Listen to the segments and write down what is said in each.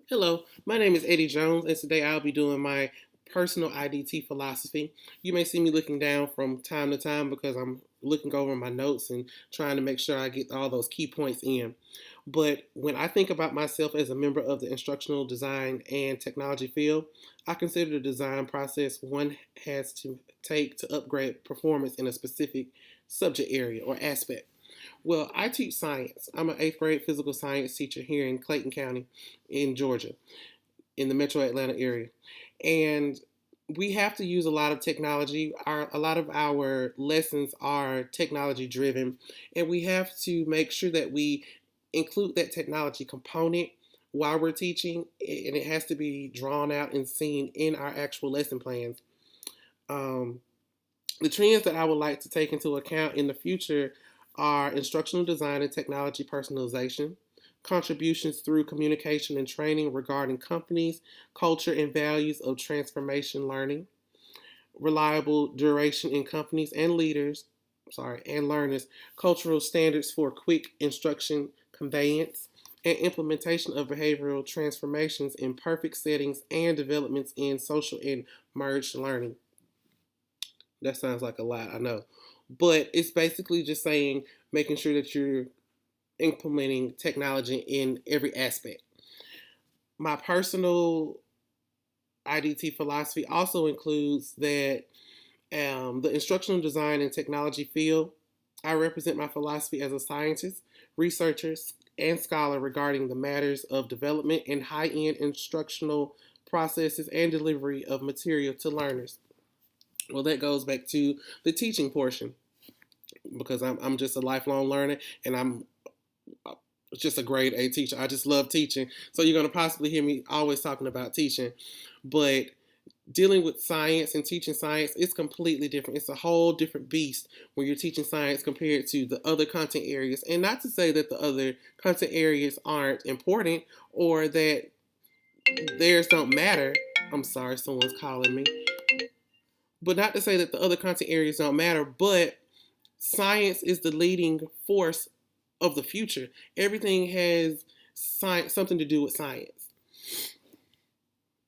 Hello, my name is Eddie Jones, and today I'll be doing my personal IDT philosophy. You may see me looking down from time to time because I'm looking over my notes and trying to make sure I get all those key points in. But when I think about myself as a member of the instructional design and technology field, I consider the design process one has to take to upgrade performance in a specific subject area or aspect. Well, I teach science. I'm an eighth grade physical science teacher here in Clayton County in Georgia, in the metro Atlanta area. And we have to use a lot of technology. A lot of our lessons are technology driven, and we have to make sure that we include that technology component while we're teaching, and it has to be drawn out and seen in our actual lesson plans. Um, the trends that I would like to take into account in the future are instructional design and technology personalization, contributions through communication and training regarding companies, culture, and values of transformation learning, reliable duration in companies and and learners, cultural standards for quick instruction conveyance, and implementation of behavioral transformations in perfect settings and developments in social and merged learning. That sounds like a lot, I know. But it's basically just saying making sure that you're implementing technology in every aspect. My personal IDT philosophy also includes that the instructional design and technology field, I represent my philosophy as a scientist, researcher, and scholar regarding the matters of development and high end instructional processes and delivery of material to learners. Well, that goes back to the teaching portion because I'm just a lifelong learner and I'm just a grade A teacher. I just love teaching. So you're going to possibly hear me always talking about teaching. But dealing with science and teaching science is completely different. It's a whole different beast when you're teaching science compared to the other content areas. And not to say that the other content areas aren't important or that theirs don't matter. I'm sorry, someone's calling me. But not to say that the other content areas don't matter, but science is the leading force of the future. Everything has science, something to do with science.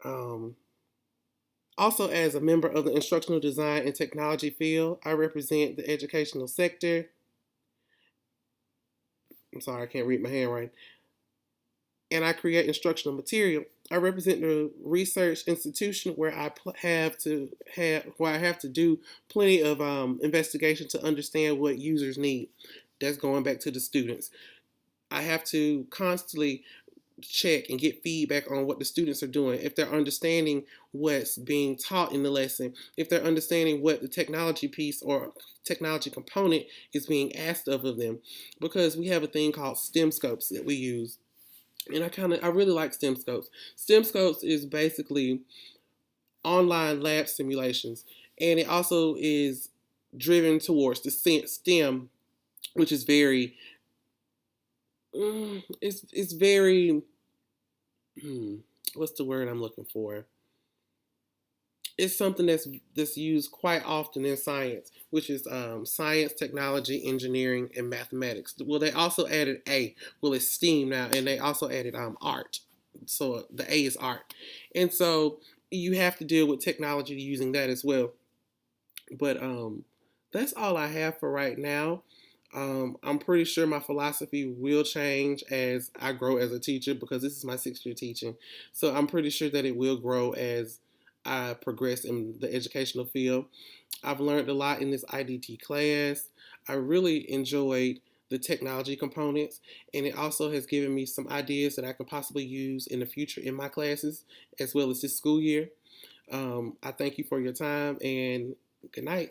Um, Also, as a member of the instructional design and technology field, I represent the educational sector. I'm sorry, I can't read my handwriting. And I create instructional material. I represent the research institution where I have to do plenty of investigation to understand what users need. That's going back to the students. I have to constantly check and get feedback on what the students are doing, if they're understanding what's being taught in the lesson, if they're understanding what the technology piece or technology component is being asked of them. Because we have a thing called STEM scopes that we use. And I really like STEM scopes. STEM scopes is basically online lab simulations, and it also is driven towards the STEM, which is very it's very what's the word I'm looking for? It's something that's used quite often in science, which is science, technology, engineering, and mathematics. Well, they also added A. Well, it's STEAM now, and they also added art. So the A is art, and so you have to deal with technology using that as well. But that's all I have for right now. I'm pretty sure my philosophy will change as I grow as a teacher because this is my 6th year teaching. So I'm pretty sure that it will grow as I progress in the educational field. I've learned a lot in this IDT class. I really enjoyed the technology components, and it also has given me some ideas that I could possibly use in the future in my classes as well as this school year. I thank you for your time and good night.